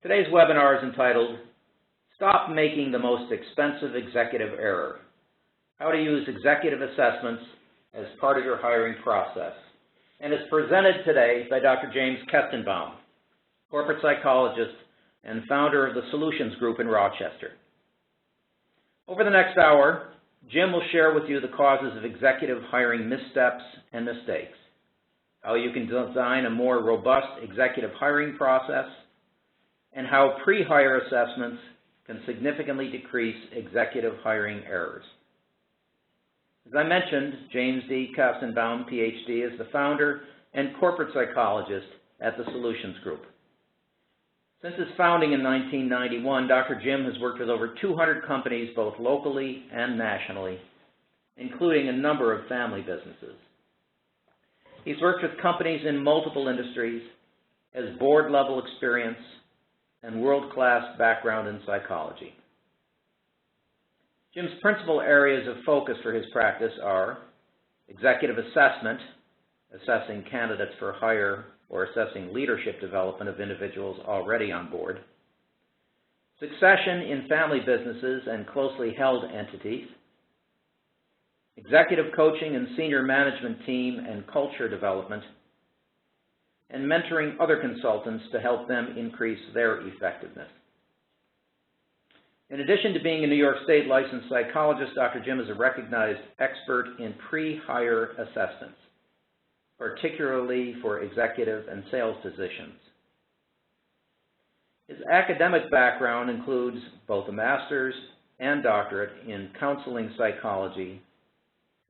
Today's webinar is entitled, Stop Making the Most Expensive Executive Error, How to Use Executive Assessments as Part of Your Hiring Process, and is presented today by Dr. James Kestenbaum, corporate psychologist and founder of the Solutions Group in Rochester. Over the next hour, Jim will share with you the causes of executive hiring missteps and mistakes, how you can design a more robust executive hiring process, and how pre-hire assessments can significantly decrease executive hiring errors. As I mentioned, James D. Kestenbaum, Ph.D., is the founder and corporate psychologist at the Solutions Group. Since its founding in 1991, Dr. Jim has worked with over 200 companies both locally and nationally, including a number of family businesses. He's worked with companies in multiple industries, has board-level experience, and world-class background in psychology. Jim's principal areas of focus for his practice are executive assessment, assessing candidates for hire or assessing leadership development of individuals already on board, succession in family businesses and closely held entities, executive coaching and senior management team and culture development, and mentoring other consultants to help them increase their effectiveness. In addition to being a New York State licensed psychologist, Dr. Jim is a recognized expert in pre-hire assessments, particularly for executive and sales positions. His academic background includes both a master's and doctorate in counseling psychology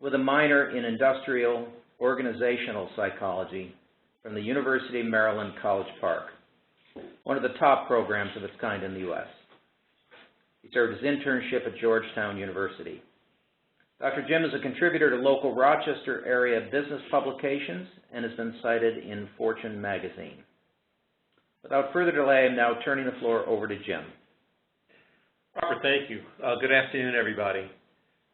with a minor in industrial organizational psychology from the University of Maryland, College Park, one of the top programs of its kind in the U.S. He served his internship at Georgetown University. Dr. Jim is a contributor to local Rochester area business publications and has been cited in Fortune magazine. Without further delay, I'm now turning the floor over to Jim. Robert, thank you. Good afternoon, everybody.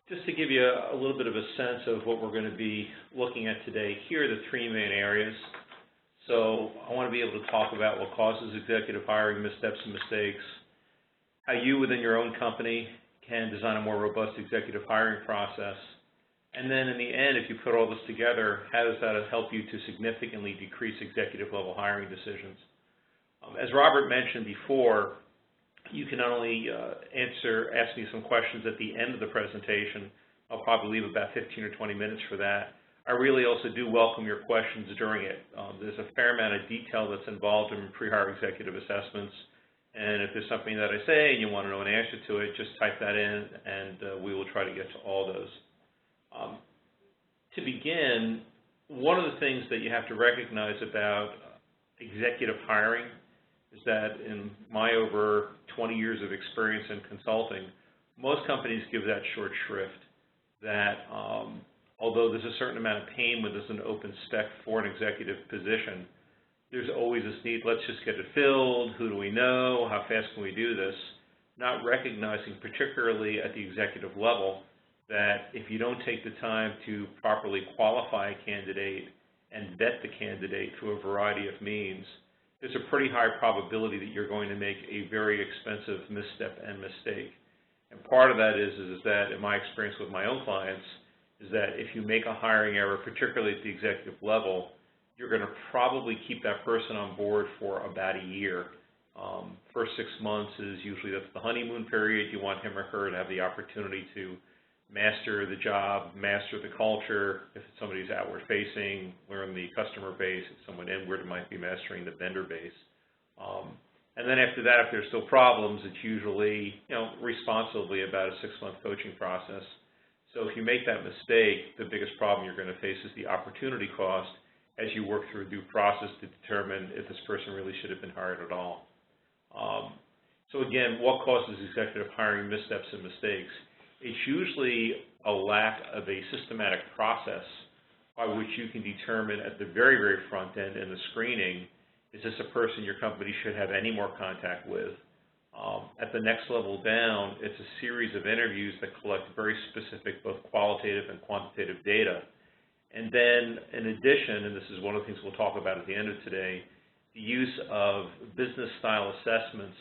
Just to give you a little bit of a sense of what we're going to be looking at today, here are the three main areas. So I want to be able to talk about what causes executive hiring missteps and mistakes, how you within your own company can design a more robust executive hiring process, and then in the end, if you put all this together, how does that help you to significantly decrease executive level hiring decisions? As Robert mentioned before, you can not only ask me some questions at the end of the presentation. I'll probably leave about 15 or 20 minutes for that. I really also do welcome your questions during it. There's a fair amount of detail that's involved in pre-hire executive assessments, and if there's something that I say and you want to know an answer to it, just type that in and we will try to get to all those. To begin, one of the things that you have to recognize about executive hiring is that in my over 20 years of experience in consulting, most companies give that short shrift that although there's a certain amount of pain when there's an open spec for an executive position, there's always this need, let's just get it filled, who do we know, how fast can we do this, not recognizing, particularly at the executive level, that if you don't take the time to properly qualify a candidate and vet the candidate through a variety of means, there's a pretty high probability that you're going to make a very expensive misstep and mistake. And part of that is that, in my experience with my own clients, is that if you make a hiring error, particularly at the executive level, you're going to probably keep that person on board for about a year. First 6 months is usually that's the honeymoon period. You want him or her to have the opportunity to master the job, master the culture. If it's somebody's outward facing, learn the customer base. If someone inward, it might be mastering the vendor base. And then after that, if there's still problems, it's usually, responsibly about a 6-month coaching process. So if you make that mistake, the biggest problem you're going to face is the opportunity cost as you work through a due process to determine if this person really should have been hired at all. So again, what causes executive hiring missteps and mistakes? It's usually a lack of a systematic process by which you can determine at the very, very front end in the screening, is this a person your company should have any more contact with? At the next level down, it's a series of interviews that collect very specific both qualitative and quantitative data. And then in addition, and this is one of the things we'll talk about at the end of today, the use of business style assessments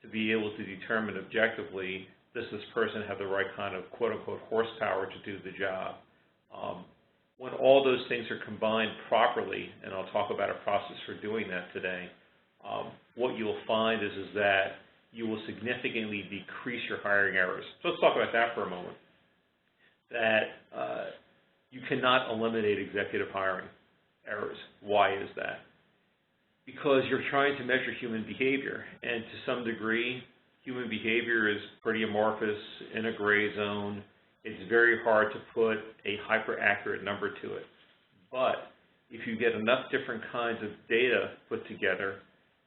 to be able to determine objectively, does this person have the right kind of quote-unquote horsepower to do the job? When all those things are combined properly, and I'll talk about a process for doing that today, what you'll find is that you will significantly decrease your hiring errors. So let's talk about that for a moment. That you cannot eliminate executive hiring errors. Why is that? Because you're trying to measure human behavior, and to some degree, human behavior is pretty amorphous, in a gray zone. It's very hard to put a hyper-accurate number to it. But if you get enough different kinds of data put together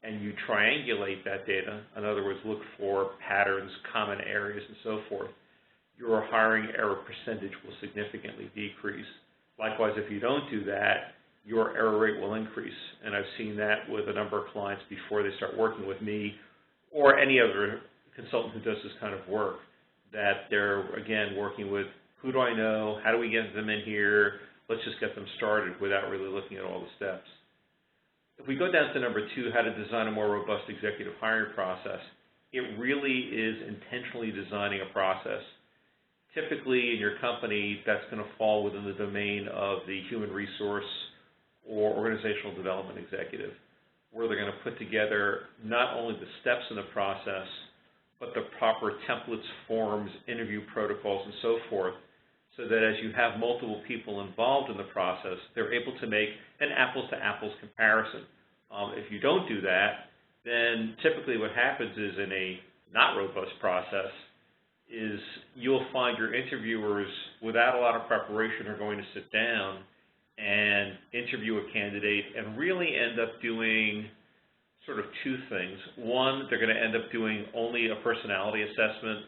and you triangulate that data, in other words, look for patterns, common areas, and so forth, your hiring error percentage will significantly decrease. Likewise, if you don't do that, your error rate will increase. And I've seen that with a number of clients before they start working with me or any other consultant who does this kind of work, that they're, again, working with, who do I know, how do we get them in here, let's just get them started without really looking at all the steps. If we go down to number 2, how to design a more robust executive hiring process, it really is intentionally designing a process. Typically in your company, that's going to fall within the domain of the human resource or organizational development executive, where they're going to put together not only the steps in the process, but the proper templates, forms, interview protocols, and so forth, so that as you have multiple people involved in the process, they're able to make an apples-to-apples comparison. If you don't do that, then typically what happens is, in a not robust process, is you'll find your interviewers, without a lot of preparation, are going to sit down and interview a candidate and really end up doing sort of 2 things. One, they're going to end up doing only a personality assessment.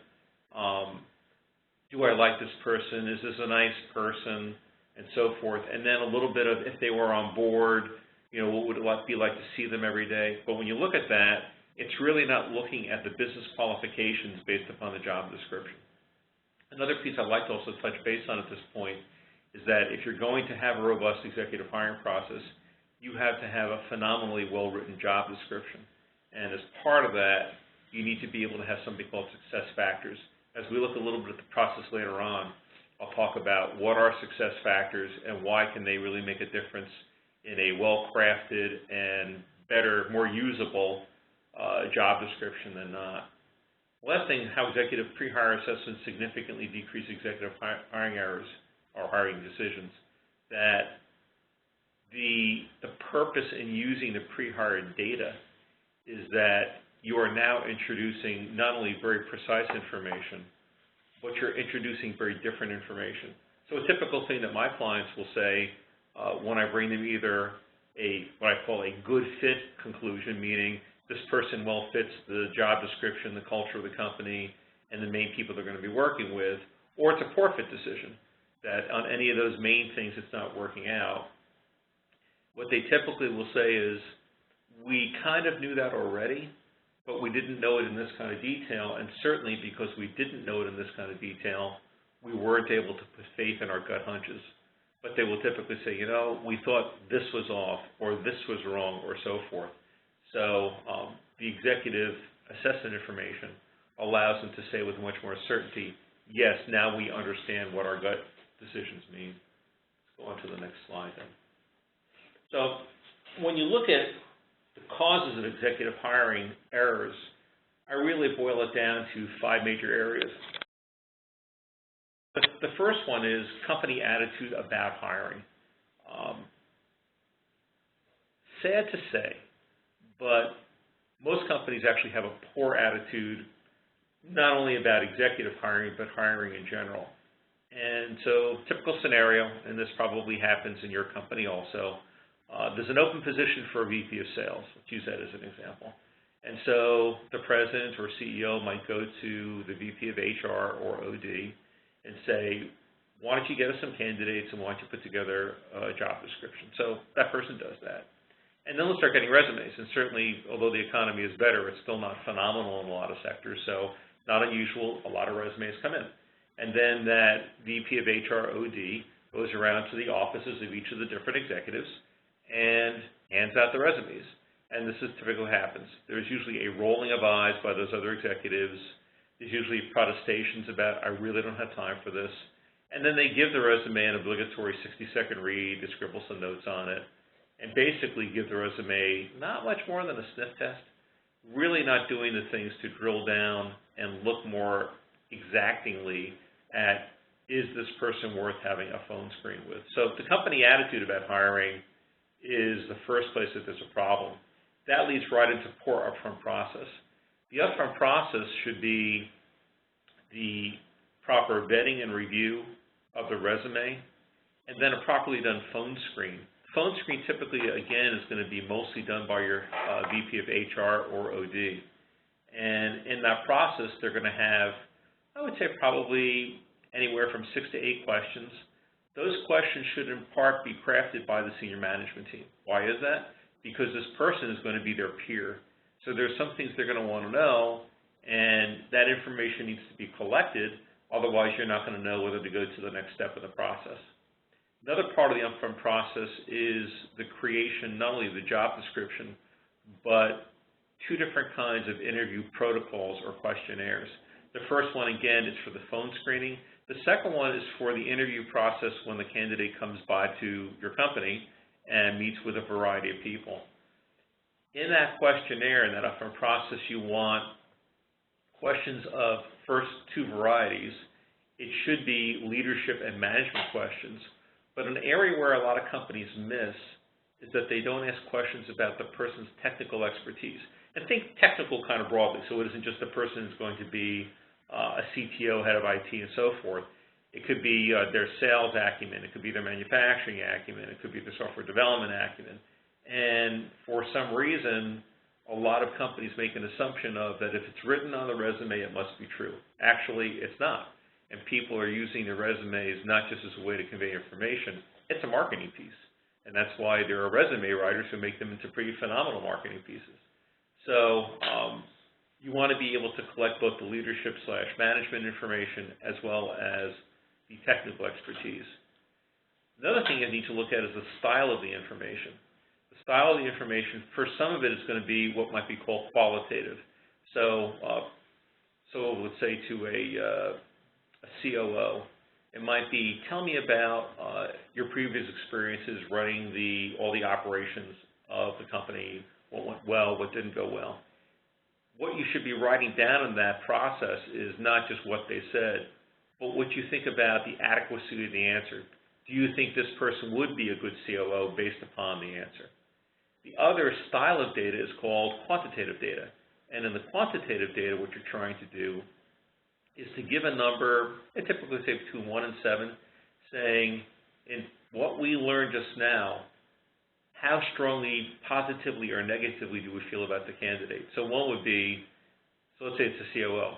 Do I like this person? Is this a nice person? And so forth. And then a little bit of, if they were on board, what would it be like to see them every day? But when you look at that, it's really not looking at the business qualifications based upon the job description. Another piece I'd like to also touch base on at this point is that if you're going to have a robust executive hiring process, you have to have a phenomenally well-written job description. And as part of that, you need to be able to have something called success factors. As we look a little bit at the process later on, I'll talk about what are success factors and why can they really make a difference in a well-crafted and better, more usable job description than not. Last thing, how executive pre-hire assessments significantly decrease executive hiring errors or hiring decisions. That the purpose in using the pre-hire data is that you are now introducing not only very precise information, but you're introducing very different information. So a typical thing that my clients will say when I bring them either what I call a good fit conclusion, meaning this person well fits the job description, the culture of the company, and the main people they're going to be working with, or it's a poor fit decision, that on any of those main things it's not working out. What they typically will say is, we kind of knew that already, but we didn't know it in this kind of detail, and certainly because we didn't know it in this kind of detail, we weren't able to put faith in our gut hunches. But they will typically say, we thought this was off, or this was wrong, or so forth. So the executive assessment information allows them to say with much more certainty, yes, now we understand what our gut decisions mean. Let's go on to the next slide then. So when you look at the causes of executive hiring errors, I really boil it down to 5 major areas. The first one is company attitude about hiring. Sad to say, but most companies actually have a poor attitude, not only about executive hiring, but hiring in general. And so, typical scenario, and this probably happens in your company also, there's an open position for a VP of sales. Let's use that as an example. And so the president or CEO might go to the VP of HR or OD and say, why don't you get us some candidates and why don't you put together a job description? So that person does that. And then they'll start getting resumes. And certainly, although the economy is better, it's still not phenomenal in a lot of sectors. So not unusual, a lot of resumes come in. And then that VP of HR OD goes around to the offices of each of the different executives and hands out the resumes. and this is typically what happens. There's usually a rolling of eyes by those other executives. There's usually protestations about, I really don't have time for this. And then they give the resume an obligatory 60-second read, they scribble some notes on it, and basically give the resume not much more than a sniff test, really not doing the things to drill down and look more exactingly at, is this person worth having a phone screen with? So the company attitude about hiring is the first place that there's a problem. That leads right into poor upfront process. The upfront process should be the proper vetting and review of the resume, and then a properly done phone screen. Phone screen typically, again, is going to be mostly done by your VP of HR or OD. And in that process, they're going to have, I would say, probably anywhere from 6 to 8 questions. Those questions should in part be crafted by the senior management team. Why is that? Because this person is going to be their peer. So there's some things they're going to want to know, and that information needs to be collected. Otherwise, you're not going to know whether to go to the next step of the process. Another part of the upfront process is the creation not only of the job description, but 2 different kinds of interview protocols or questionnaires. The first one, again, is for the phone screening. The second one is for the interview process when the candidate comes by to your company and meets with a variety of people. In that questionnaire, in that upfront process, you want questions of first 2 varieties. It should be leadership and management questions. But an area where a lot of companies miss is that they don't ask questions about the person's technical expertise. And think technical kind of broadly, so it isn't just a person who's going to be a CTO, head of IT, and so forth. It could be their sales acumen. It could be their manufacturing acumen. It could be their software development acumen. And for some reason, a lot of companies make an assumption of that if it's written on the resume, it must be true. Actually, it's not. And people are using their resumes not just as a way to convey information, it's a marketing piece. And that's why there are resume writers who make them into pretty phenomenal marketing pieces. So you want to be able to collect both the leadership/management information as well as the technical expertise. Another thing you need to look at is the style of the information. The style of the information, for some of it, is going to be what might be called qualitative. So let's say to a COO, it might be, tell me about your previous experiences running all the operations of the company, what went well, what didn't go well. What you should be writing down in that process is not just what they said, but what you think about the adequacy of the answer. Do you think this person would be a good COO based upon the answer? The other style of data is called quantitative data. And in the quantitative data, what you're trying to do is to give a number, I typically say between 1 and 7, saying, in what we learned just now, how strongly, positively or negatively do we feel about the candidate? So 1 would be, so let's say it's a COO.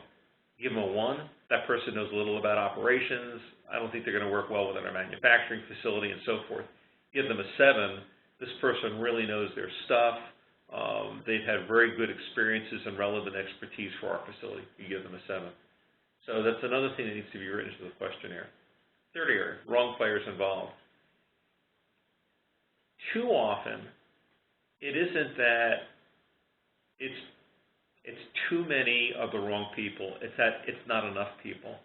Give them a 1, that person knows a little about operations. I don't think they're going to work well within our manufacturing facility and so forth. Give them a 7, this person really knows their stuff. They've had very good experiences and relevant expertise for our facility. You give them a 7. So that's another thing that needs to be written into the questionnaire. Third area, wrong players involved. Too often, it isn't that it's too many of the wrong people. It's that it's not enough people.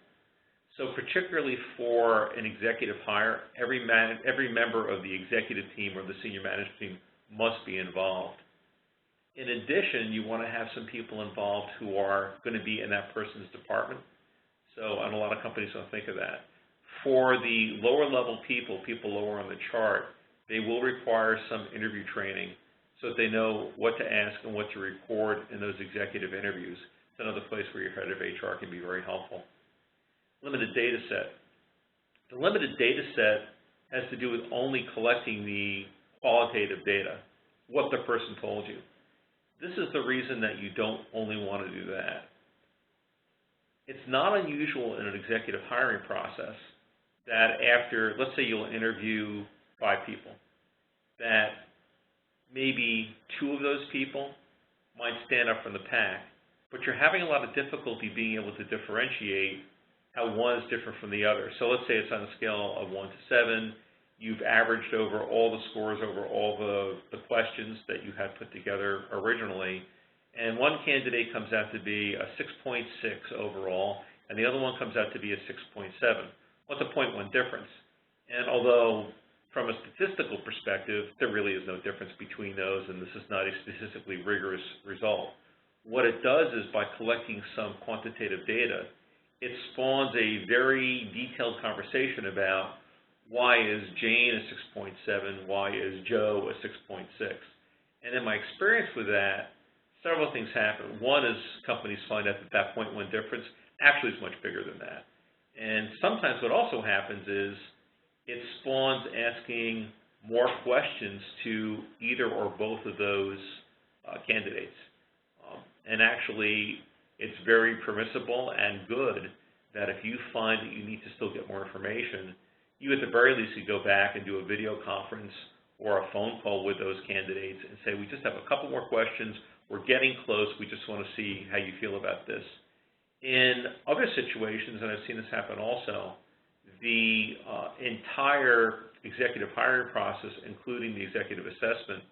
So particularly for an executive hire, every member of the executive team or the senior management team must be involved. In addition, you want to have some people involved who are going to be in that person's department. So, and a lot of companies don't think of that. For the lower level people lower on the chart, they will require some interview training so that they know what to ask and what to record in those executive interviews. It's another place where your head of HR can be very helpful. Limited data set. The limited data set has to do with only collecting the qualitative data, what the person told you. This is the reason that you don't only want to do that. It's not unusual in an executive hiring process that after, let's say you'll interview 5 people, that maybe 2 of those people might stand up from the pack, but you're having a lot of difficulty being able to differentiate how one is different from the other. So let's say it's on a scale of 1 to 7, You've averaged over all the scores over all the questions that you had put together originally, and one candidate comes out to be a 6.6 overall, and the other one comes out to be a 6.7. What's a 0.1 difference? And although from a statistical perspective, there really is no difference between those, and this is not a statistically rigorous result. What it does is, by collecting some quantitative data, it spawns a very detailed conversation about why is Jane a 6.7, why is Joe a 6.6. And in my experience with that, several things happen. One is companies find out that that 0.1 difference actually is much bigger than that. And sometimes what also happens is it spawns asking more questions to either or both of those candidates. And actually, it's very permissible and good that if you find that you need to still get more information, you at the very least could go back and do a video conference or a phone call with those candidates and say, we just have a couple more questions, we're getting close, we just want to see how you feel about this. In other situations, and I've seen this happen also, the entire executive hiring process, including the executive assessment,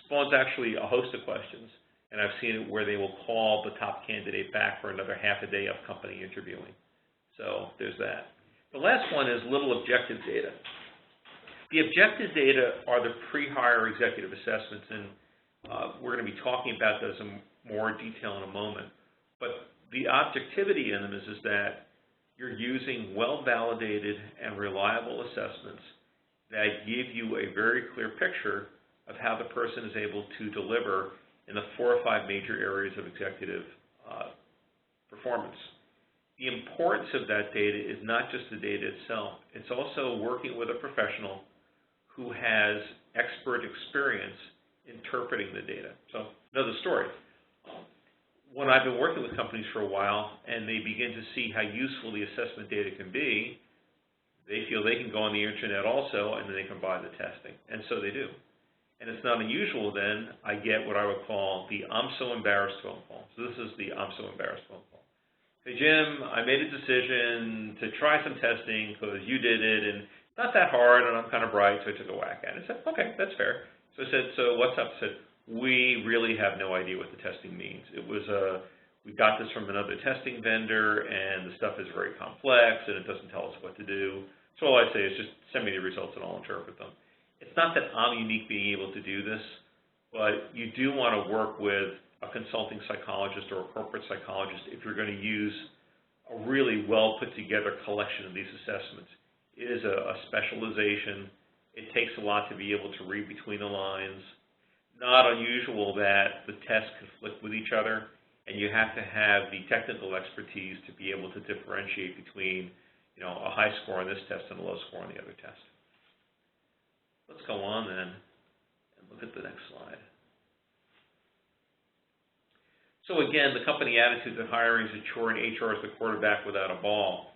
spawns actually a host of questions. And I've seen it where they will call the top candidate back for another half a day of company interviewing. So there's that. The last one is little objective data. The objective data are the pre-hire executive assessments, and we're going to be talking about those in more detail in a moment. But the objectivity in them is that you're using well-validated and reliable assessments that give you a very clear picture of how the person is able to deliver in the 4 or 5 major areas of executive performance. The importance of that data is not just the data itself. It's also working with a professional who has expert experience interpreting the data. So another story. When I've been working with companies for a while and they begin to see how useful the assessment data can be, they feel they can go on the internet also and then they can buy the testing. And so they do. And it's not unusual then, I get what I would call the I'm so embarrassed phone call. So this is the I'm so embarrassed phone call. Hey Jim, I made a decision to try some testing because you did it and it's not that hard and I'm kind of bright, so I took a whack at it. I said, okay, that's fair. So I said, so what's up? I said, we really have no idea what the testing means. It was we got this from another testing vendor and the stuff is very complex and it doesn't tell us what to do. So all I say is just send me the results and I'll interpret them. It's not that I'm unique being able to do this, but you do want to work with a consulting psychologist or a corporate psychologist if you're going to use a really well put together collection of these assessments. It is a specialization. It takes a lot to be able to read between the lines. Not unusual that the tests conflict with each other, and you have to have the technical expertise to be able to differentiate between, a high score on this test and a low score on the other test. Let's go on then and look at the next slide. So again, the company attitude that hiring is a chore and HR is the quarterback without a ball.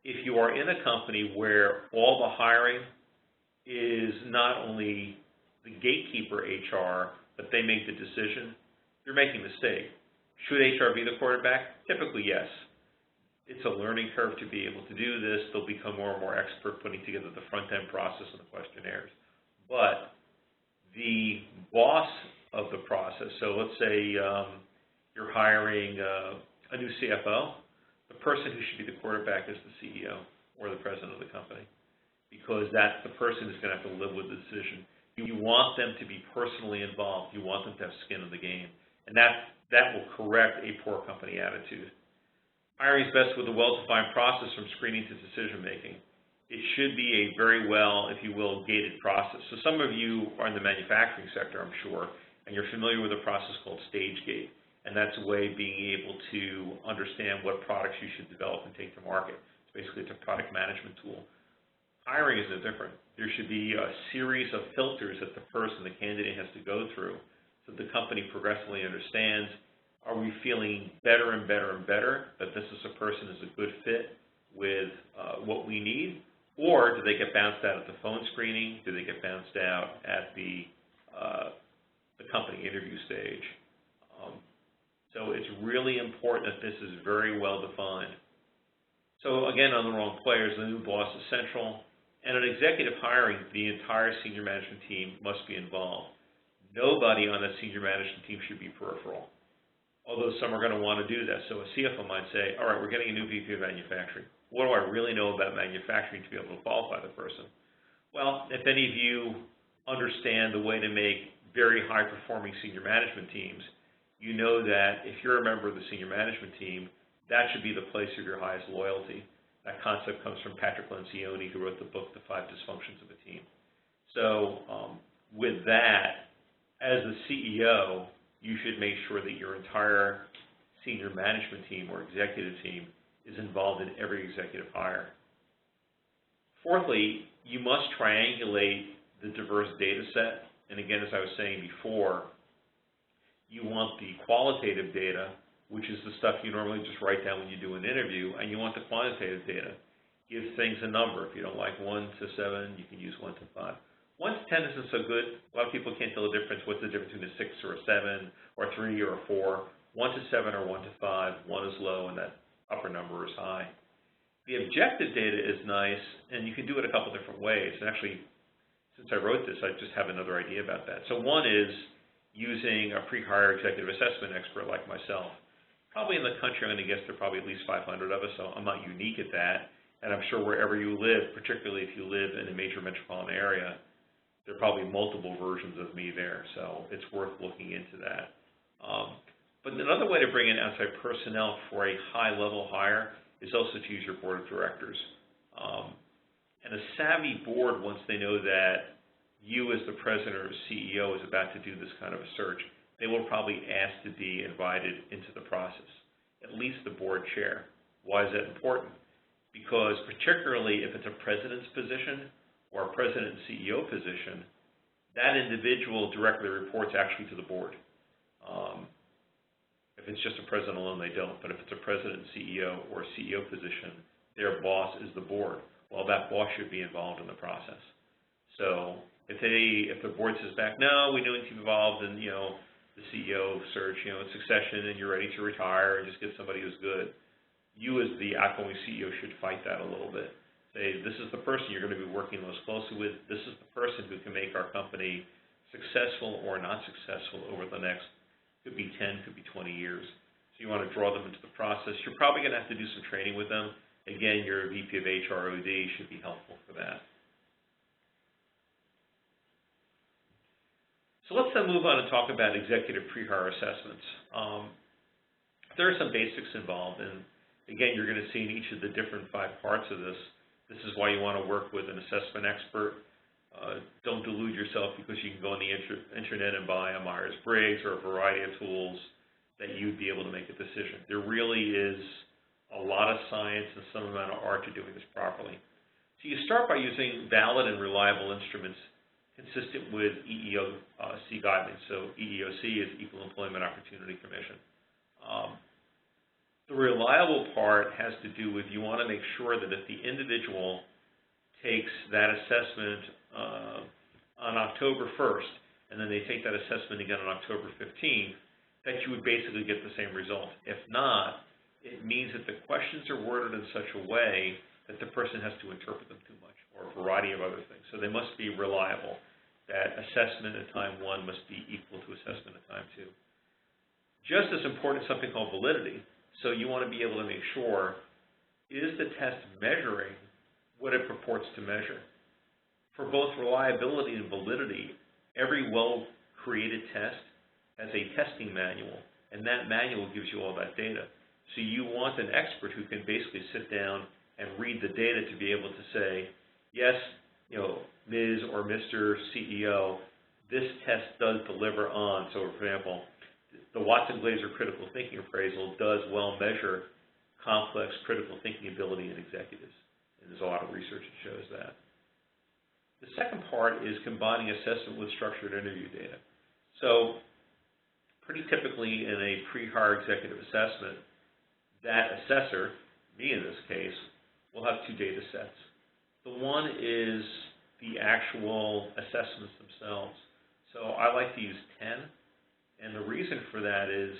If you are in a company where all the hiring is not only the gatekeeper HR, but they make the decision, you're making a mistake. Should HR be the quarterback? Typically, yes. It's a learning curve to be able to do this. They'll become more and more expert putting together the front-end process and the questionnaires. But the boss of the process, so let's say you're hiring a new CFO, the person who should be the quarterback is the CEO or the president of the company, because that's the person who's going to have to live with the decision. You want them to be personally involved. You want them to have skin in the game. And that will correct a poor company attitude. Hiring is best with a well-defined process from screening to decision-making. It should be a very well, if you will, gated process. So some of you are in the manufacturing sector, I'm sure, and you're familiar with a process called stage gate. And that's a way of being able to understand what products you should develop and take to market. Basically, it's a product management tool. Hiring is no different. There should be a series of filters that the candidate has to go through so the company progressively understands, are we feeling better and better and better that this is a person who's a good fit with what we need, or do they get bounced out at the phone screening? Do they get bounced out at the company interview stage? So it's really important that this is very well defined. So again, on the wrong players, the new boss is central. And in executive hiring, the entire senior management team must be involved. Nobody on that senior management team should be peripheral, although some are going to want to do that. So a CFO might say, all right, we're getting a new VP of manufacturing. What do I really know about manufacturing to be able to qualify the person? Well, if any of you understand the way to make very high-performing senior management teams, you know that if you're a member of the senior management team, that should be the place of your highest loyalty. That concept comes from Patrick Lencioni, who wrote the book, The 5 Dysfunctions of a Team. So with that, as the CEO, you should make sure that your entire senior management team or executive team is involved in every executive hire. Fourthly, you must triangulate the diverse data set. And again, as I was saying before, you want the qualitative data, which is the stuff you normally just write down when you do an interview, and you want the quantitative data. Give things a number. If you don't like 1 to 7, you can use 1 to 5. 1 to 10 isn't so good. A lot of people can't tell the difference. What's the difference between a 6 or a 7, or a 3 or a 4? 1 to 7 or 1 to 5. 1 is low, and that upper number is high. The objective data is nice, and you can do it a couple different ways. And actually, since I wrote this, I just have another idea about that. So one is using a pre-hire executive assessment expert like myself. Probably in the country, I'm going to guess there are probably at least 500 of us, so I'm not unique at that. And I'm sure wherever you live, particularly if you live in a major metropolitan area, there are probably multiple versions of me there, so it's worth looking into that. But another way to bring in outside personnel for a high-level hire is also to use your board of directors. And a savvy board, once they know that you as the president or CEO is about to do this kind of a search, they will probably ask to be invited into the process, at least the board chair. Why is that important? Because particularly if it's a president's position or a president and CEO position, that individual directly reports actually to the board. If it's just a president alone, they don't. But if it's a president, CEO, or a CEO position, their boss is the board. Well, that boss should be involved in the process. So if the board says back, no, we don't need to be involved in, the CEO search, succession, and you're ready to retire and just get somebody who's good, you as the outgoing CEO should fight that a little bit. Say, this is the person you're going to be working most closely with. This is the person who can make our company successful or not successful over the next, could be 10, could be 20 years. So you want to draw them into the process. You're probably going to have to do some training with them. Again, your VP of HROD should be helpful for that. So let's then move on and talk about executive pre-hire assessments. There are some basics involved, and again, you're going to see in each of the different 5 parts of this. This is why you want to work with an assessment expert. Don't delude yourself because you can go on the internet and buy a Myers-Briggs or a variety of tools that you'd be able to make a decision. There really is a lot of science and some amount of art to doing this properly. So you start by using valid and reliable instruments consistent with EEOC guidelines. So EEOC is Equal Employment Opportunity Commission. The reliable part has to do with you want to make sure that if the individual takes that assessment on October 1st, and then they take that assessment again on October 15th, that you would basically get the same result. If not, it means that the questions are worded in such a way that the person has to interpret them too much, or a variety of other things. So they must be reliable. That assessment at time 1 must be equal to assessment at time 2. Just as important is something called validity. So you want to be able to make sure, is the test measuring what it purports to measure? For both reliability and validity, every well-created test has a testing manual, and that manual gives you all that data. So you want an expert who can basically sit down and read the data to be able to say, yes, Ms. or Mr. CEO, this test does deliver on. So, for example, the Watson-Glaser critical thinking appraisal does well measure complex critical thinking ability in executives. And there's a lot of research that shows that. The second part is combining assessment with structured interview data. So pretty typically in a pre-hire executive assessment, that assessor, me in this case, will have 2 data sets. The one is the actual assessments themselves. So I like to use 10, and the reason for that is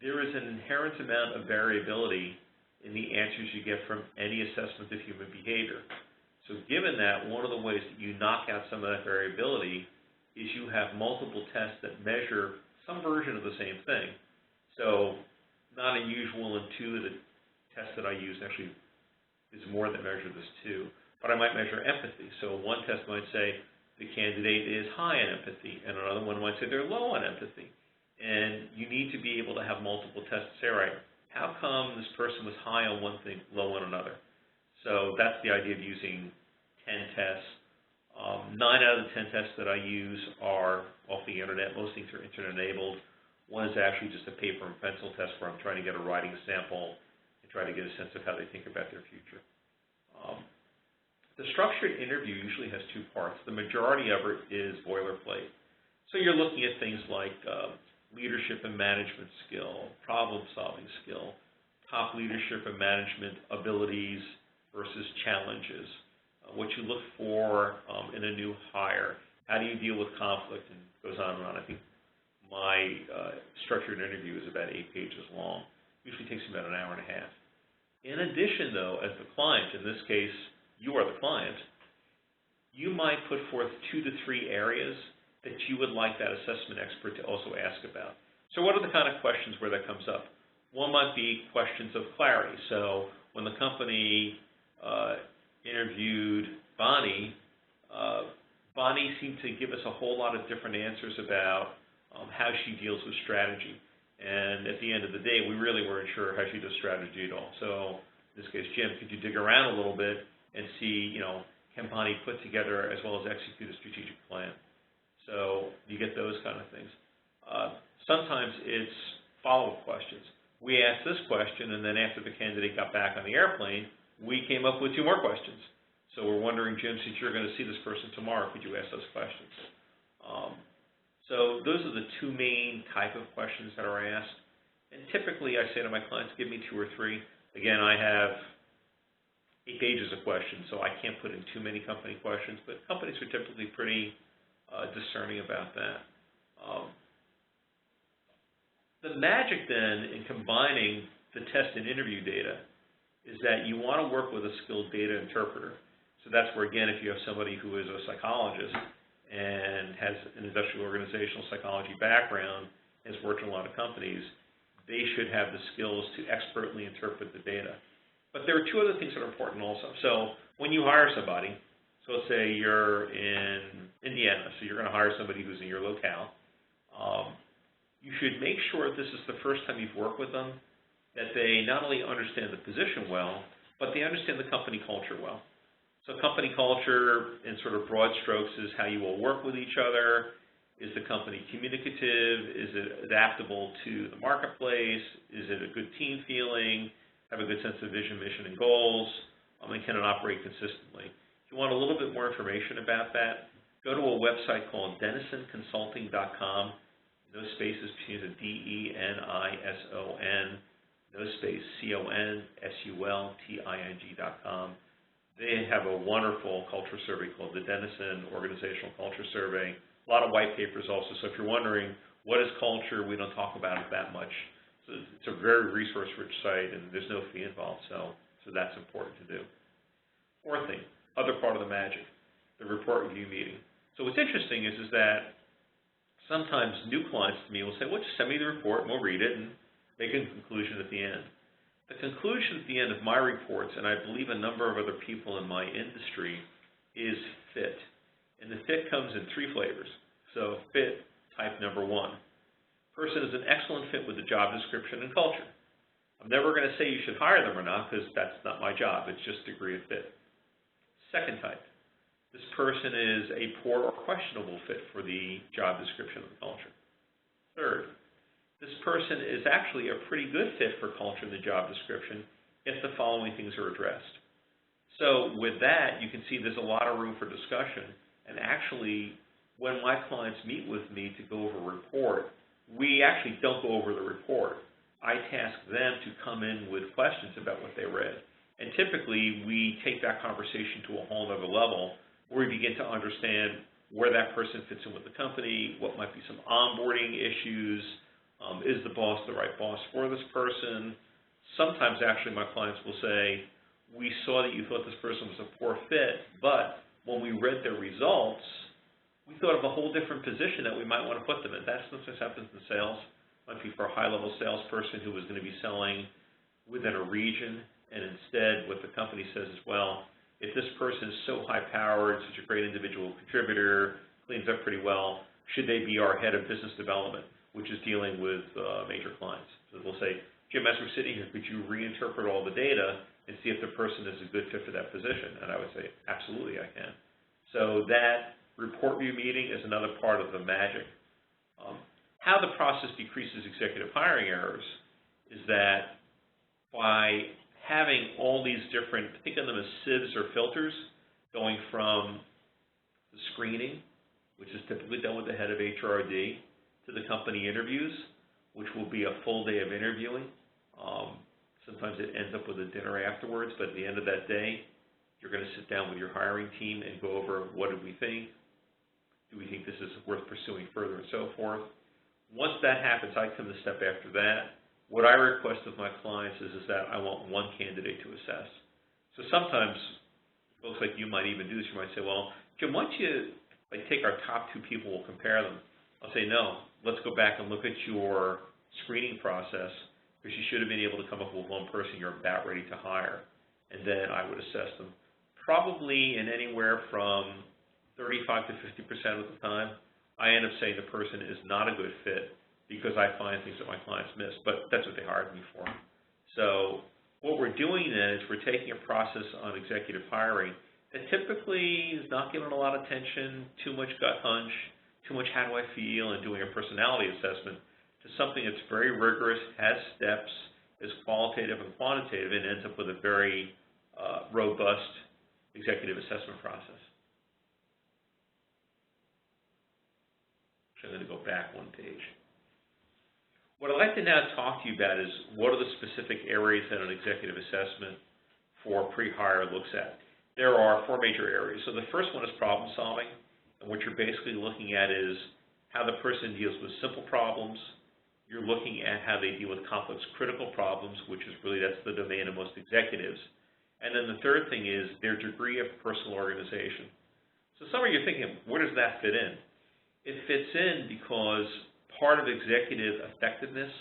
there is an inherent amount of variability in the answers you get from any assessment of human behavior. So given that, one of the ways that you knock out some of that variability is you have multiple tests that measure some version of the same thing. So not unusual, and two of the tests that I use actually is more that measure this too. But I might measure empathy. So one test might say the candidate is high in empathy, and another one might say they're low on empathy. And you need to be able to have multiple tests to say, all right, how come this person was high on one thing, low on another? So that's the idea of using 10 tests. 9 out of the 10 tests that I use are off the internet. Most things are internet-enabled. One is actually just a paper and pencil test where I'm trying to get a writing sample and try to get a sense of how they think about their future. The structured interview usually has two parts. The majority of it is boilerplate. So you're looking at things like leadership and management skill, problem-solving skill, top leadership and management abilities versus challenges, what you look for in a new hire, how do you deal with conflict, and it goes on and on. I think my structured interview is about 8 pages long. Usually takes me about an hour and a half. In addition, though, as the client, in this case, you are the client, you might put forth 2 to 3 areas that you would like that assessment expert to also ask about. So what are the kind of questions where that comes up? One might be questions of clarity. So when the company interviewed Bonnie, Bonnie seemed to give us a whole lot of different answers about how she deals with strategy. And at the end of the day, we really weren't sure how she does strategy at all. So in this case, Jim, could you dig around a little bit and see, can Bonnie put together as well as execute a strategic plan? So you get those kind of things. Sometimes it's follow-up questions. We asked this question, and then after the candidate got back on the airplane, we came up with 2 more questions. So we're wondering, Jim, since you're going to see this person tomorrow, could you ask those questions? So those are the 2 main type of questions that are asked. And typically, I say to my clients, give me 2 or 3. Again, I have 8 pages of questions, so I can't put in too many company questions, but companies are typically pretty discerning about that. The magic then in combining the test and interview data is that you want to work with a skilled data interpreter. So that's where, again, if you have somebody who is a psychologist and has an industrial organizational psychology background, has worked in a lot of companies, they should have the skills to expertly interpret the data. But there are 2 other things that are important also. So when you hire somebody, so let's say you're in Indiana, so you're going to hire somebody who's in your locale, you should make sure this is the first time you've worked with them, that they not only understand the position well, but they understand the company culture well. So company culture, in sort of broad strokes, is how you will work with each other. Is the company communicative? Is it adaptable to the marketplace? Is it a good team feeling? Have a good sense of vision, mission, and goals? And can it operate consistently? If you want a little bit more information about that, go to a website called denisonconsulting.com. No spaces, between the DENISON, no space, CONSULTING.com. They have a wonderful culture survey called the Denison Organizational Culture Survey. A lot of white papers also. So if you're wondering, what is culture? We don't talk about it that much. So it's a very resource-rich site, and there's no fee involved, so that's important to do. 4th thing, other part of the magic, the report review meeting. So what's interesting is that sometimes new clients to me will say, well, just send me the report, and we'll read it and make a conclusion at the end. The conclusion at the end of my reports, and I believe a number of other people in my industry, is fit. And the fit comes in 3 flavors. So fit, type number 1. Person is an excellent fit with the job description and culture. I'm never going to say you should hire them or not, because that's not my job. It's just degree of fit. 2nd type. This person is a poor or questionable fit for the job description and the culture. 3rd. This person is actually a pretty good fit for culture in the job description if the following things are addressed. So with that, you can see there's a lot of room for discussion. And actually, when my clients meet with me to go over a report, we actually don't go over the report. I task them to come in with questions about what they read. And typically, we take that conversation to a whole other level where we begin to understand where that person fits in with the company, what might be some onboarding issues, is the boss the right boss for this person? Sometimes, actually, my clients will say, we saw that you thought this person was a poor fit, but when we read their results, we thought of a whole different position that we might want to put them in. That sometimes happens in sales. Might be for a high-level salesperson who was going to be selling within a region, and instead what the company says is, well, if this person is so high-powered, such a great individual contributor, cleans up pretty well, should they be our head of business development, which is dealing with major clients? So they'll say, Jim, as we're sitting here, could you reinterpret all the data and see if the person is a good fit for that position? And I would say, absolutely, I can. So that report review meeting is another part of the magic. How the process decreases executive hiring errors is that by having all these different, think of them as sieves or filters, going from the screening, which is typically done with the head of HRD, to the company interviews, which will be a full day of interviewing. Sometimes it ends up with a dinner afterwards, but at the end of that day, you're going to sit down with your hiring team and go over what did we think, do we think this is worth pursuing further, and so forth. Once that happens, I come the step after that. What I request of my clients is that I want one candidate to assess. So sometimes folks like you might even do this. You might say, well, Jim, why don't you take our top 2 people, we'll compare them. I'll say, no, let's go back and look at your screening process, because you should have been able to come up with one person you're about ready to hire, and then I would assess them. Probably in anywhere from 35 to 50% of the time, I end up saying the person is not a good fit because I find things that my clients miss, but that's what they hired me for. So what we're doing then is we're taking a process on executive hiring that typically is not given a lot of attention, too much gut hunch, too much how do I feel, and doing a personality assessment, to something that's very rigorous, has steps, is qualitative and quantitative, and ends up with a very robust executive assessment process. I'm going to go back one page. What I'd like to now talk to you about is what are the specific areas that an executive assessment for Prehire looks at. There are 4 major areas. So the first one is problem solving, and what you're basically looking at is how the person deals with simple problems. You're looking at how they deal with complex critical problems, which is really, that's the domain of most executives. And then the third thing is their degree of personal organization. So some of you are thinking, where does that fit in? It fits in because part of executive effectiveness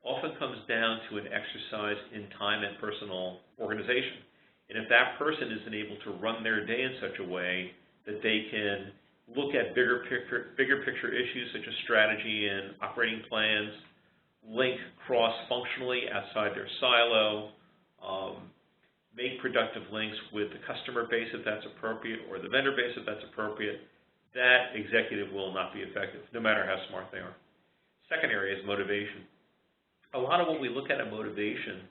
often comes down to an exercise in time and personal organization. And if that person isn't able to run their day in such a way that they can look at bigger picture issues such as strategy and operating plans, link cross-functionally outside their silo, make productive links with the customer base if that's appropriate, or the vendor base if that's appropriate, that executive will not be effective, no matter how smart they are. Second area is motivation. A lot of what we look at in motivation,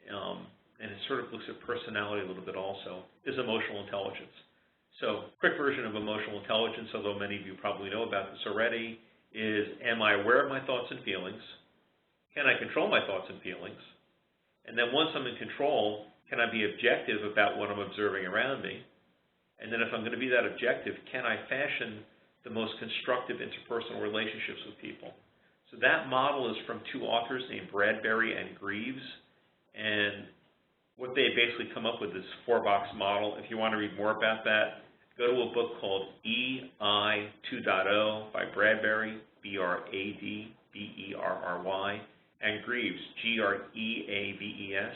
and it sort of looks at personality a little bit also, is emotional intelligence. So, quick version of emotional intelligence, although many of you probably know about this already, is am I aware of my thoughts and feelings? Can I control my thoughts and feelings? And then once I'm in control, can I be objective about what I'm observing around me? And then if I'm going to be that objective, can I fashion the most constructive interpersonal relationships with people? So that model is from 2 authors named Bradbury and Greaves. And what they basically come up with is 4-box model. If you want to read more about that, go to a book called EI 2.0 by Bradbury, B-R-A-D-B-E-R-R-Y, and Greaves, G-R-E-A-V-E-S.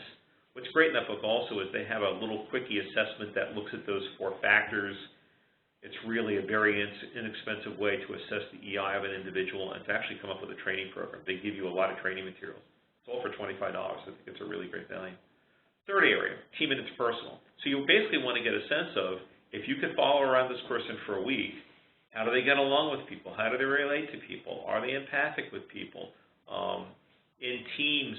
What's great in that book also is they have a little quickie assessment that looks at those 4 factors. It's really a very inexpensive way to assess the EI of an individual and to actually come up with a training program. They give you a lot of training materials. It's all for $25. I think it's a really great value. Third area, team and interpersonal. So you basically want to get a sense of, if you could follow around this person for a week, how do they get along with people? How do they relate to people? Are they empathic with people? In teams,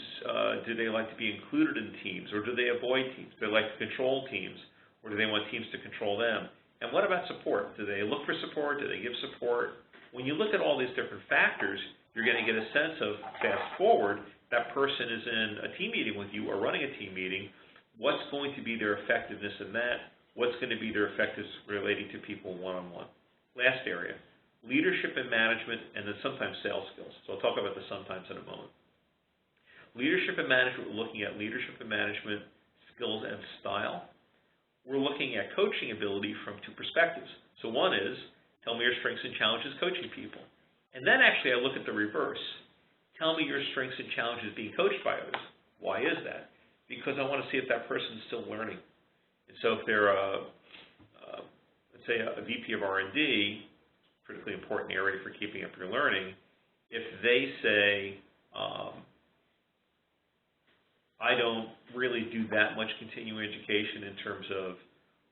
do they like to be included in teams, or do they avoid teams? Do they like to control teams, or do they want teams to control them? And what about support? Do they look for support? Do they give support? When you look at all these different factors, you're going to get a sense of, fast forward, that person is in a team meeting with you or running a team meeting, what's going to be their effectiveness in that? What's going to be their effectiveness relating to people one-on-one? Last area, leadership and management, and then sometimes sales skills. So I'll talk about the sometimes in a moment. Leadership and management, we're looking at leadership and management skills, and style, we're looking at coaching ability from two perspectives. So one is, tell me your strengths and challenges coaching people. And then actually I look at the reverse. Tell me your strengths and challenges being coached by others. Why is that? Because I want to see if that person's still learning. And so if they're, let's say, a VP of R&D, critically important area for keeping up your learning, if they say, I don't really do that much continuing education in terms of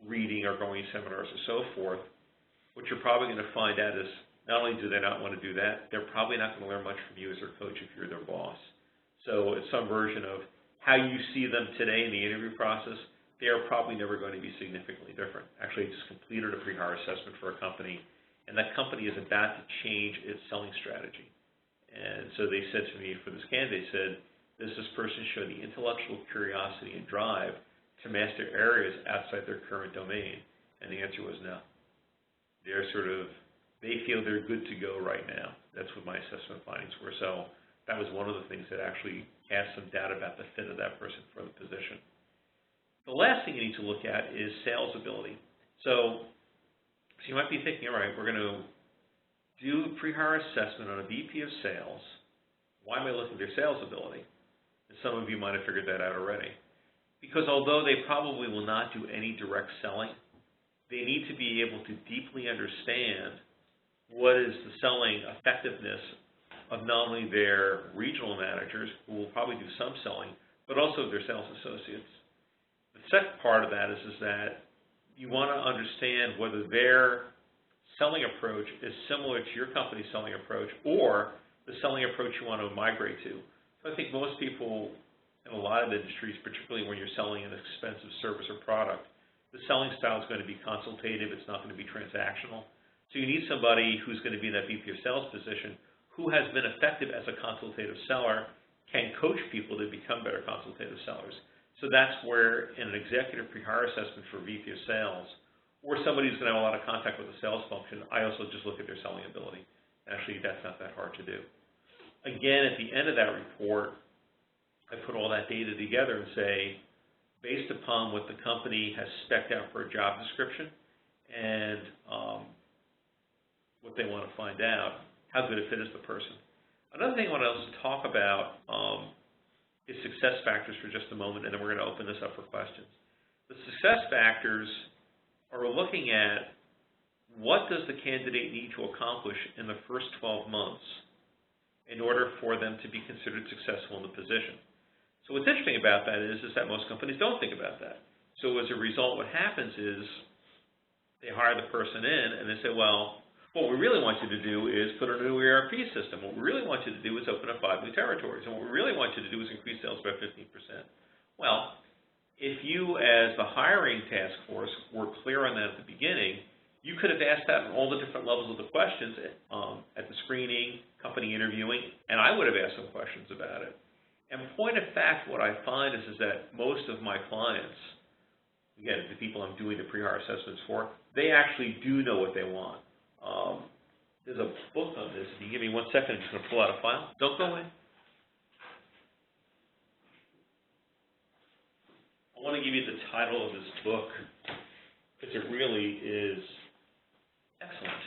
reading or going to seminars or so forth, what you're probably going to find out is not only do they not want to do that, they're probably not going to learn much from you as their coach if you're their boss. So it's some version of how you see them today in the interview process, they are probably never going to be significantly different. Actually, I just completed a pre-hire assessment for a company, and that company is about to change its selling strategy. And so they said to me, for this candidate, they said, does this person show the intellectual curiosity and drive to master areas outside their current domain? And the answer was no. They're they feel they're good to go right now. That's what my assessment findings were. So that was one of the things that actually cast some doubt about the fit of that person for the position. The last thing you need to look at is sales ability. So you might be thinking, all right, we're going to do pre-hire assessment on a VP of sales. Why am I looking at their sales ability? And some of you might have figured that out already. Because although they probably will not do any direct selling, they need to be able to deeply understand what is the selling effectiveness of not only their regional managers, who will probably do some selling, but also their sales associates. The second part of that is that you want to understand whether their selling approach is similar to your company's selling approach or the selling approach you want to migrate to. So I think most people in a lot of industries, particularly when you're selling an expensive service or product, the selling style is going to be consultative. It's not going to be transactional. So you need somebody who's going to be in that VP of sales position who has been effective as a consultative seller, can coach people to become better consultative sellers. So that's where in an executive pre-hire assessment for VP of sales, or somebody who's going to have a lot of contact with the sales function, I also just look at their selling ability. Actually, that's not that hard to do. Again, at the end of that report, I put all that data together and say, based upon what the company has spec'd out for a job description and what they want to find out, how good a fit is the person. Another thing I want to talk about is success factors for just a moment, and then we're going to open this up for questions. The success factors are looking at what does the candidate need to accomplish in the first 12 months in order for them to be considered successful in the position. So what's interesting about that is that most companies don't think about that. So as a result, what happens is they hire the person in and they say, well, what we really want you to do is put in a new ERP system. What we really want you to do is open up 5 new territories. And what we really want you to do is increase sales by 15%. Well, if you as the hiring task force were clear on that at the beginning, you could have asked that in all the different levels of the questions at the screening, company interviewing, and I would have asked some questions about it. And point of fact, what I find is that most of my clients, again, the people I'm doing the pre-hire assessments for, they actually do know what they want. There's a book on this. If you give me 1 second, I'm just going to pull out a file. Don't go in. I want to give you the title of this book because it really is excellent.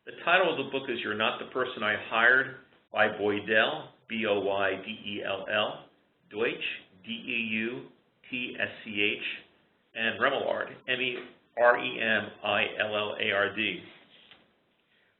The title of the book is You're Not the Person I Hired by Boydell, B-O-Y-D-E-L-L, Deutsch, D-E-U-T-S-C-H, and Remillard, M-E-R-E-M-I-L-L-A-R-D.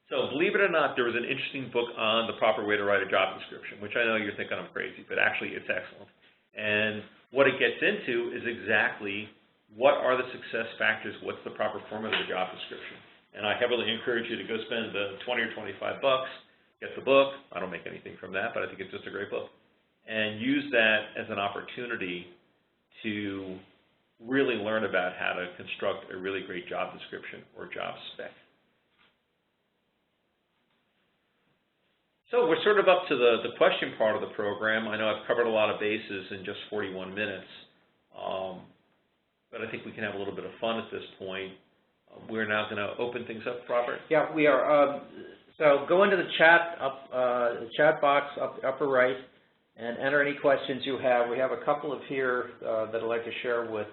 So believe it or not, there was an interesting book on the proper way to write a job description, which I know you're thinking I'm crazy, but actually it's excellent. And what it gets into is exactly what are the success factors, what's the proper format of the job description. And I heavily encourage you to go spend the 20 or 25 bucks, get the book. I don't make anything from that, but I think it's just a great book. And use that as an opportunity to really learn about how to construct a really great job description or job spec. So we're sort of up to the question part of the program. I know I've covered a lot of bases in just 41 minutes, but I think we can have a little bit of fun at this point. We're now going to open things up, Robert. Yeah, we are. So go into the chat box upper right, and enter any questions you have. We have a couple of here that I'd like to share with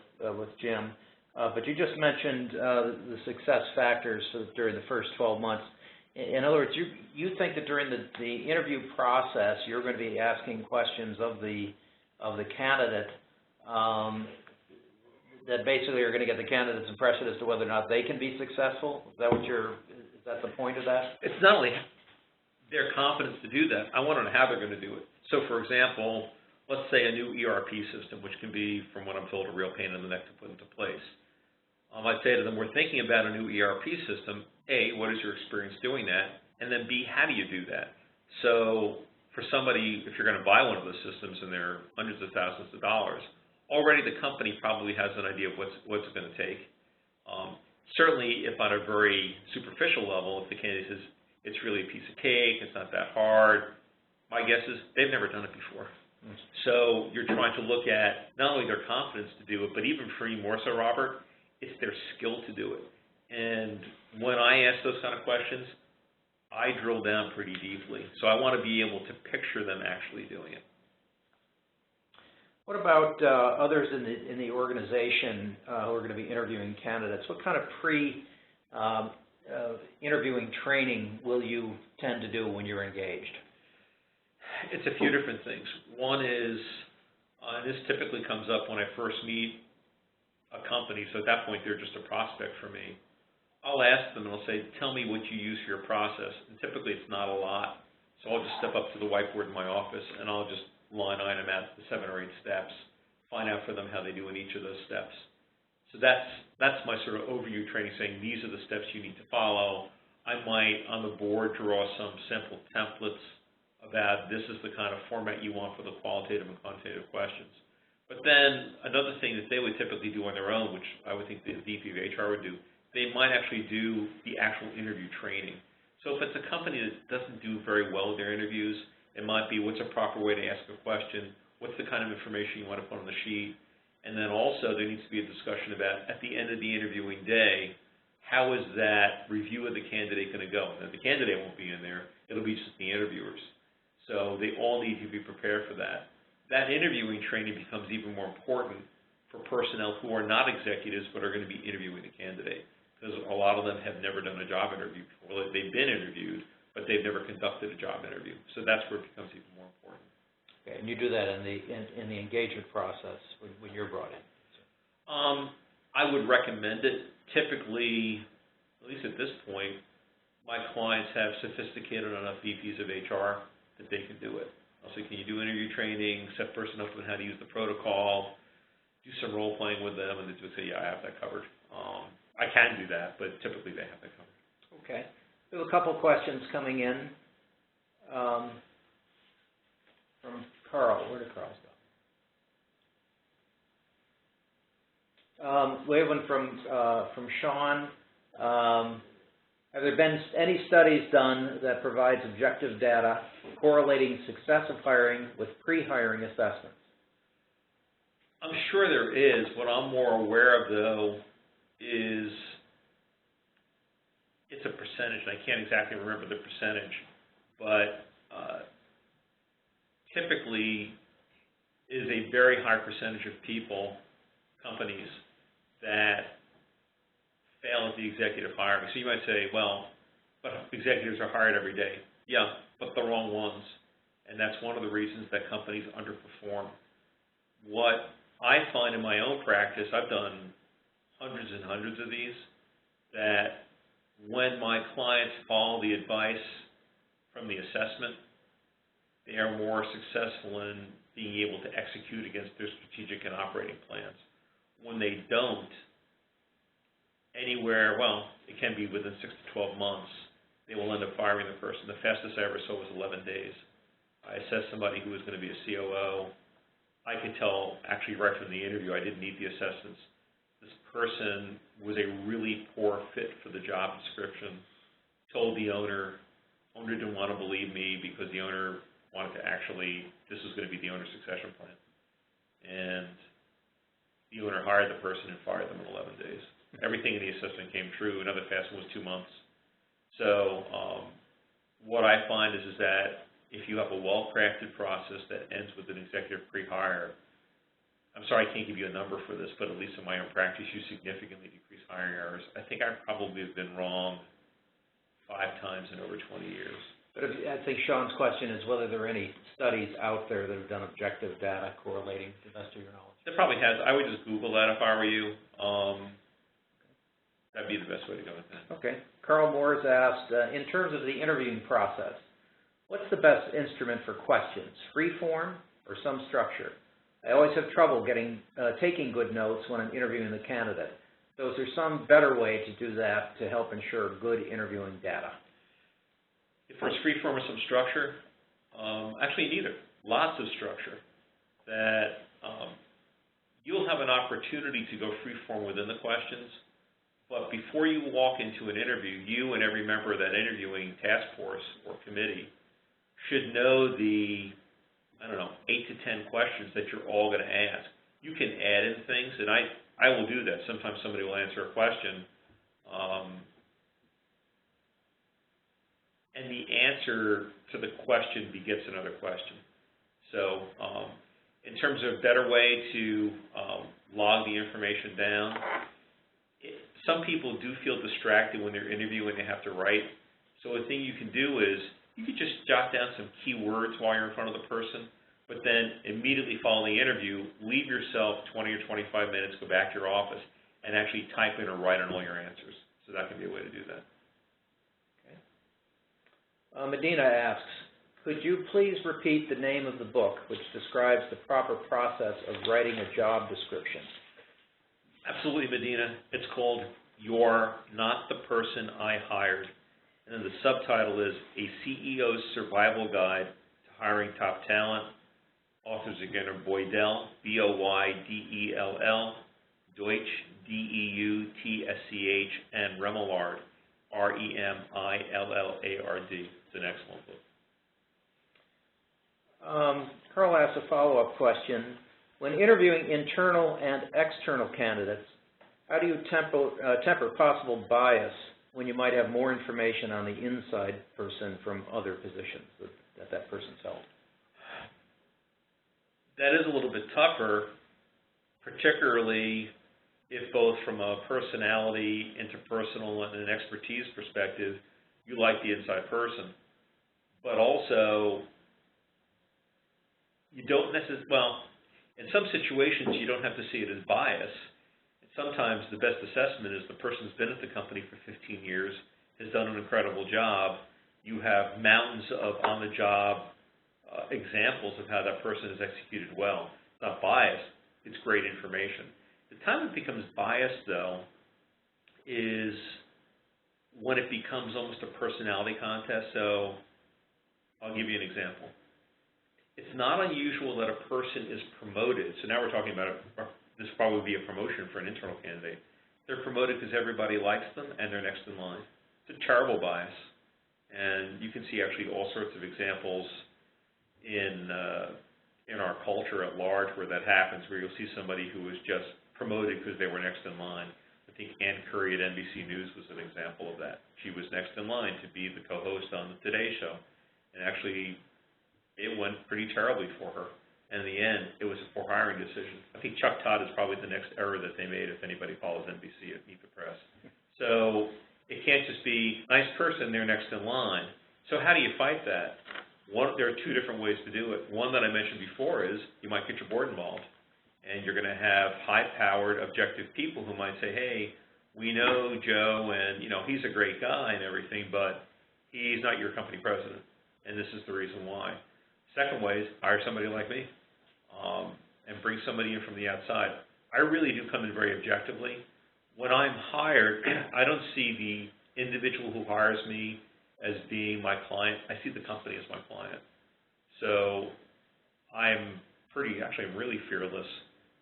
Jim. But you just mentioned the success factors during the first 12 months. In other words, you think that during the interview process, you're going to be asking questions of the candidate that basically are going to get the candidate's impression as to whether or not they can be successful? Is that the point of that? It's not only their confidence to do that, I want to know how they're going to do it. So, for example, let's say a new ERP system, which can be, from what I'm told, a real pain in the neck to put into place. I'd say to them, we're thinking about a new ERP system. A, what is your experience doing that? And then B, how do you do that? So for somebody, if you're going to buy one of those systems and they're hundreds of thousands of dollars, already the company probably has an idea of what's it going to take. Certainly, if on a very superficial level, if the candidate says it's really a piece of cake, it's not that hard, my guess is they've never done it before. So you're trying to look at not only their confidence to do it, but even for me more so, Robert, it's their skill to do it. And when I ask those kind of questions, I drill down pretty deeply. So I want to be able to picture them actually doing it. What about others in the organization who are going to be interviewing candidates? What kind of interviewing training will you tend to do when you're engaged? It's a few different things. One is, this typically comes up when I first meet a company, so at that point they're just a prospect for me. I'll ask them and I'll say, tell me what you use for your process. And typically it's not a lot. So I'll just step up to the whiteboard in my office and I'll just line item out the 7 or 8 steps, find out for them how they do in each of those steps. So that's my sort of overview training, saying these are the steps you need to follow. I might, on the board, draw some simple templates about this is the kind of format you want for the qualitative and quantitative questions. But then another thing that they would typically do on their own, which I would think the VP of HR would do, they might actually do the actual interview training. So if it's a company that doesn't do very well with their interviews, it might be what's a proper way to ask a question, what's the kind of information you want to put on the sheet, and then also there needs to be a discussion about, at the end of the interviewing day, how is that review of the candidate going to go? Now, the candidate won't be in there, it'll be just the interviewers. So they all need to be prepared for that. That interviewing training becomes even more important for personnel who are not executives but are going to be interviewing the candidate, because a lot of them have never done a job interview before. They've been interviewed, but they've never conducted a job interview. So that's where it becomes even more important. Okay, and you do that in the engagement process when you're brought in. I would recommend it. Typically, at least at this point, my clients have sophisticated enough VPs of HR that they can do it. I'll say, can you do interview training, set person up with how to use the protocol, do some role playing with them, and they would say, yeah, I have that covered. I can do that, but typically they have that covered. Okay. We have a couple questions coming in from Carl. Where did Carl go? We have one from Sean. Have there been any studies done that provides objective data correlating success of hiring with pre-hiring assessments? I'm sure there is. What I'm more aware of, though, is it's a percentage, and I can't exactly remember the percentage, but typically is a very high percentage of people, companies, that fail at the executive hiring. So you might say, well, but executives are hired every day. Yeah, but the wrong ones. And that's one of the reasons that companies underperform. What I find in my own practice, I've done hundreds and hundreds of these, that when my clients follow the advice from the assessment, they are more successful in being able to execute against their strategic and operating plans. When they don't, anywhere, well, it can be within 6 to 12 months, they will end up firing the person. The fastest I ever saw was 11 days. I assessed somebody who was going to be a COO. I could tell, actually right from the interview, I didn't need the assessments. This person was a really poor fit for the job description. Told the owner didn't want to believe me because the owner wanted to actually, this was going to be the owner's succession plan. And the owner hired the person and fired them in 11 days. Everything in the assessment came true. Another fast one was 2 months. So what I find is that if you have a well-crafted process that ends with an executive pre-hire, I'm sorry I can't give you a number for this, but at least in my own practice, you significantly decrease hiring errors. I think I probably have been wrong 5 times in over 20 years. But I think Sean's question is whether there are any studies out there that have done objective data correlating to the best of your knowledge. There probably has. I would just Google that if I were you. That'd be the best way to go with that. Okay. Carl Moore's asked, in terms of the interviewing process, what's the best instrument for questions, free form or some structure? I always have trouble taking good notes when I'm interviewing the candidate. So is there some better way to do that to help ensure good interviewing data? If it's free form or some structure, actually neither. Lots of structure. That you'll have an opportunity to go free form within the questions, but before you walk into an interview, you and every member of that interviewing task force or committee should know the 8 to 10 questions that you're all going to ask. You can add in things, and I will do that. Sometimes somebody will answer a question, and the answer to the question begets another question. So in terms of a better way to log the information down, some people do feel distracted when they're interviewing and they have to write. So a thing you can do is you could just jot down some key words while you're in front of the person, but then immediately following the interview, leave yourself 20 or 25 minutes, go back to your office, and actually type in or write on all your answers. So that can be a way to do that. Okay. Medina asks, could you please repeat the name of the book which describes the proper process of writing a job description? Absolutely, Medina. It's called You're Not the Person I Hired. And then the subtitle is A CEO's Survival Guide to Hiring Top Talent. Authors again are Boydell, B-O-Y-D-E-L-L, Deutsch, D-E-U-T-S-C-H, and Remillard, R-E-M-I-L-L-A-R-D. It's an excellent book. Carl asks a follow-up question. When interviewing internal and external candidates, how do you temper possible bias when you might have more information on the inside person from other positions that person's held? That is a little bit tougher, particularly if both from a personality, interpersonal, and an expertise perspective, you like the inside person. But also, you don't necessarily, in some situations, you don't have to see it as bias. Sometimes the best assessment is the person's been at the company for 15 years, has done an incredible job. You have mountains of on-the-job examples of how that person has executed well. It's not biased, it's great information. The time it becomes biased, though, is when it becomes almost a personality contest. So I'll give you an example. It's not unusual that a person is promoted. So now we're talking about this will probably be a promotion for an internal candidate. They're promoted because everybody likes them and they're next in line. It's a terrible bias. And you can see actually all sorts of examples in our culture at large where that happens, where you'll see somebody who was just promoted because they were next in line. I think Ann Curry at NBC News was an example of that. She was next in line to be the co-host on the Today Show. And actually, it went pretty terribly for her. And in the end, it was a poor hiring decision. I think Chuck Todd is probably the next error that they made if anybody follows NBC at Meet the Press. So it can't just be, nice person, they're next in line. So how do you fight that? There are 2 different ways to do it. One that I mentioned before is you might get your board involved. And you're going to have high-powered, objective people who might say, hey, we know Joe, and he's a great guy and everything, but he's not your company president. And this is the reason why. Second way is hire somebody like me and bring somebody in from the outside. I really do come in very objectively. When I'm hired, I don't see the individual who hires me as being my client. I see the company as my client. So I'm really fearless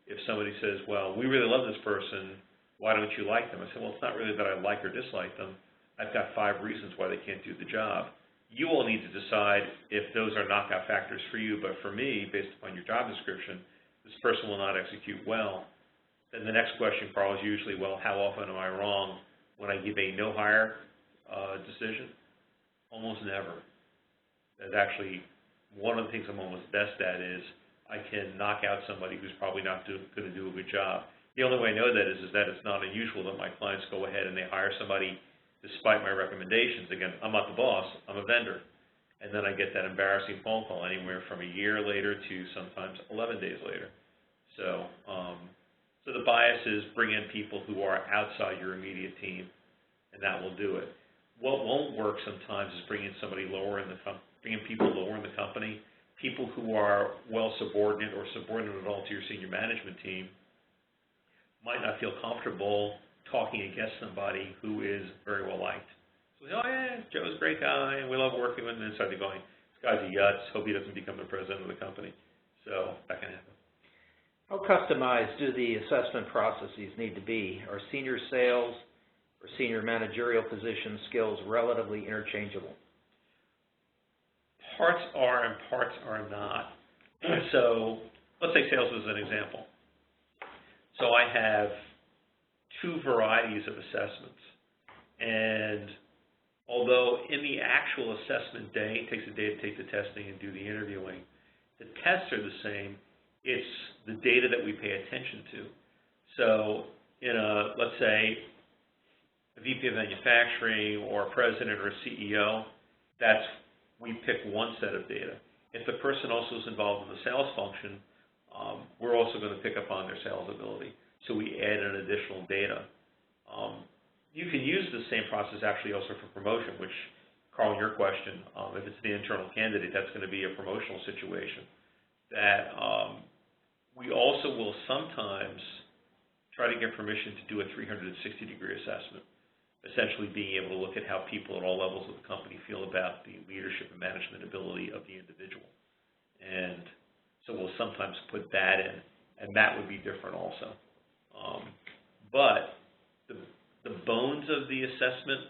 if somebody says, well, we really love this person, why don't you like them? I say, well, it's not really that I like or dislike them. I've got 5 reasons why they can't do the job. You all need to decide if those are knockout factors for you, but for me, based upon your job description, this person will not execute well. Then the next question, Carl, is usually, well, how often am I wrong when I give a no-hire decision? Almost never. That actually one of the things I'm almost best at is I can knock out somebody who's probably not going to do a good job. The only way I know that is that it's not unusual that my clients go ahead and they hire somebody despite my recommendations. Again, I'm not the boss, I'm a vendor. And then I get that embarrassing phone call anywhere from a year later to sometimes 11 days later. So, so the bias is bring in people who are outside your immediate team, and that will do it. What won't work sometimes is bring in somebody lower in the bring in people lower in the company, people who are well subordinate or subordinate at all to your senior management team, might not feel comfortable talking against somebody who is very well liked. So, oh yeah, Joe's a great guy, and we love working with him, and inside they're going, this guy's a yutz, hope he doesn't become the president of the company. So that can happen. How customized do the assessment processes need to be? Are senior sales or senior managerial position skills relatively interchangeable? Parts are and parts are not. So let's take sales as an example. So I have two varieties of assessments, and although in the actual assessment day, it takes a day to take the testing and do the interviewing, the tests are the same. It's the data that we pay attention to. So in a, let's say, a VP of manufacturing or a president or a CEO, we pick one set of data. If the person also is involved in the sales function, we're also going to pick up on their sales ability. So we add an additional data. You can use the same process actually also for promotion, which, Carl, your question, if it's the internal candidate, that's going to be a promotional situation. That we also will sometimes try to get permission to do a 360-degree assessment, essentially being able to look at how people at all levels of the company feel about the leadership and management ability of the individual. And so we'll sometimes put that in, and that would be different also. But the bones of the assessment,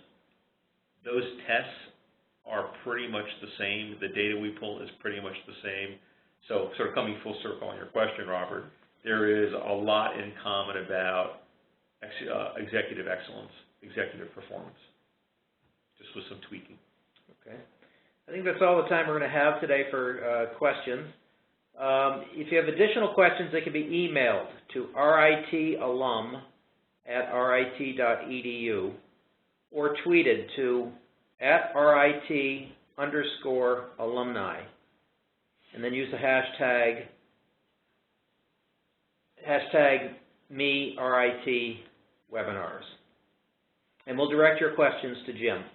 those tests are pretty much the same. The data we pull is pretty much the same. So sort of coming full circle on your question, Robert, there is a lot in common about executive excellence, executive performance, just with some tweaking. Okay. I think that's all the time we're going to have today for questions. If you have additional questions, they can be emailed to ritalum@rit.edu or tweeted to @RIT_alumni, and then use the hashtag #MeRITWebinars. And we'll direct your questions to Jim.